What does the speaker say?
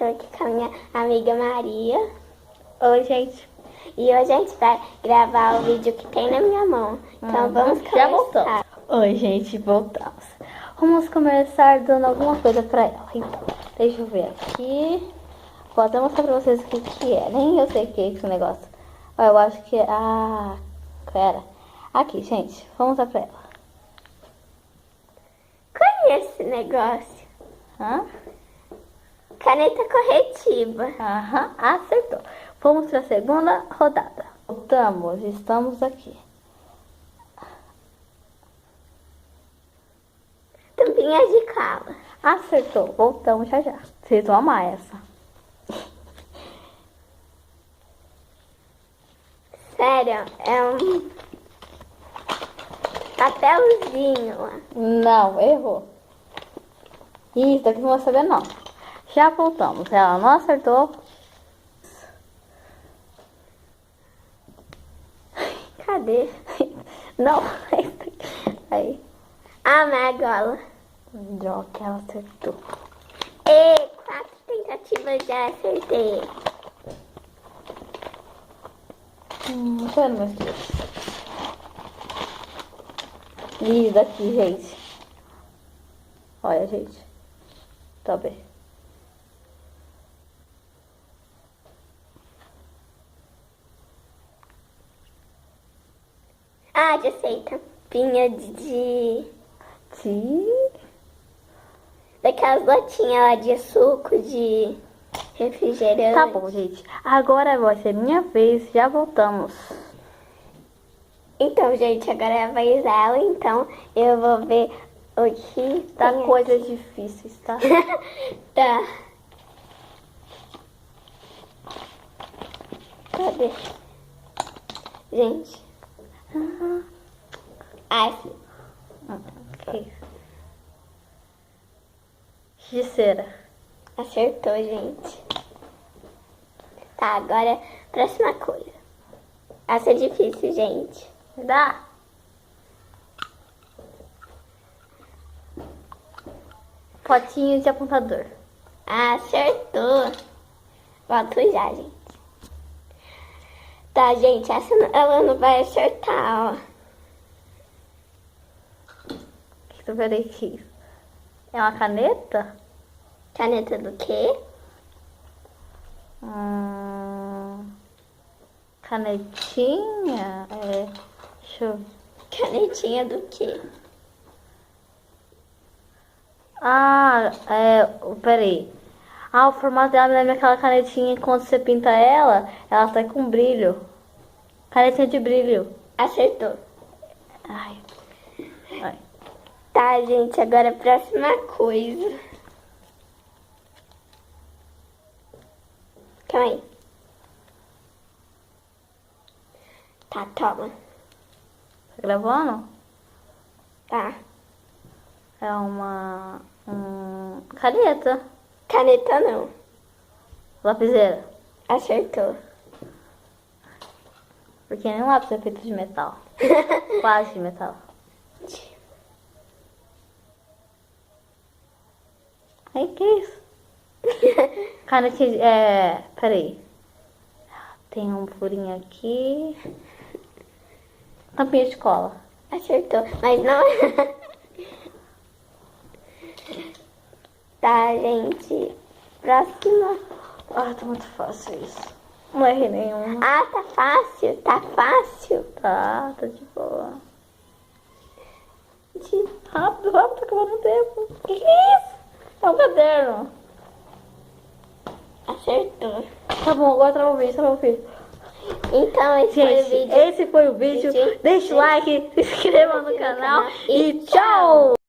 tô aqui com a minha amiga Maria. Oi, gente. E hoje a gente vai gravar o vídeo que tem na minha mão. Então vamos começar. Já voltamos. Oi, gente, voltamos. Vamos começar dando alguma coisa pra ela. Então, deixa eu ver aqui. Vou até mostrar pra vocês o que é. Nem eu sei o que é esse negócio. Ó, eu acho que é... Ah, pera. Aqui, gente. Vamos mostrar pra ela. Conheço esse negócio. Hã? Caneta corretiva. Aham, acertou. Vamos para a segunda rodada. Voltamos, estamos aqui. Tampinha de cala. Acertou, voltamos já já. Vocês vão amar essa. Sério, é um papelzinho lá. Não, errou. Isso daqui não vou saber não. Já voltamos, ela não acertou. Cadê? Não, aí. Ah, mas agora. Droga, ela acertou. E 4 tentativas já acertei. Pera, meus Deus. Isso daqui, gente. Olha, gente. Tá bem. Ah, já sei. Tampinha de... Daquelas latinhas lá de suco, de refrigerante. Tá bom, gente. Agora vai ser minha vez. Já voltamos. Então, gente, agora é a vez dela. Então, eu vou ver o que Tá tem coisas aqui. difíceis, tá? Tá. Cadê? Gente. Ah, sim. Ok. De cera. Acertou, gente. Tá, agora, próxima coisa. Essa é difícil, gente. Dá? Potinho de apontador. Acertou. Volto já, gente. Tá, gente, essa ela não vai acertar, ó. Deixa eu ver aqui. É uma caneta? Caneta do quê? Canetinha? Deixa eu... Canetinha do quê? Peraí. O formato dela me lembra aquela canetinha que quando você pinta ela sai com brilho. Canetinha de brilho. Acertou. Ai. Tá, gente, agora a próxima coisa. Calma aí. Tá, toma. Tá gravando? Tá. É uma... caneta. Caneta não. Lapiseira. Acertou. Porque nenhum lápis é feito de metal. Quase de metal. Ai, que isso? Canetinha peraí. Tem um furinho aqui. Tampinha de cola. Acertou, mas não. Tá, gente. Próxima. Tá muito fácil isso. Não errei nenhuma. Ah, tá fácil, tá fácil. Tá de boa. Rápido, tá acabando o tempo. Que é isso? É um caderno. Acertou. Tá bom, agora travou o vídeo, Então, Esse foi o vídeo. Deixa o like, se inscreva no canal e tchau!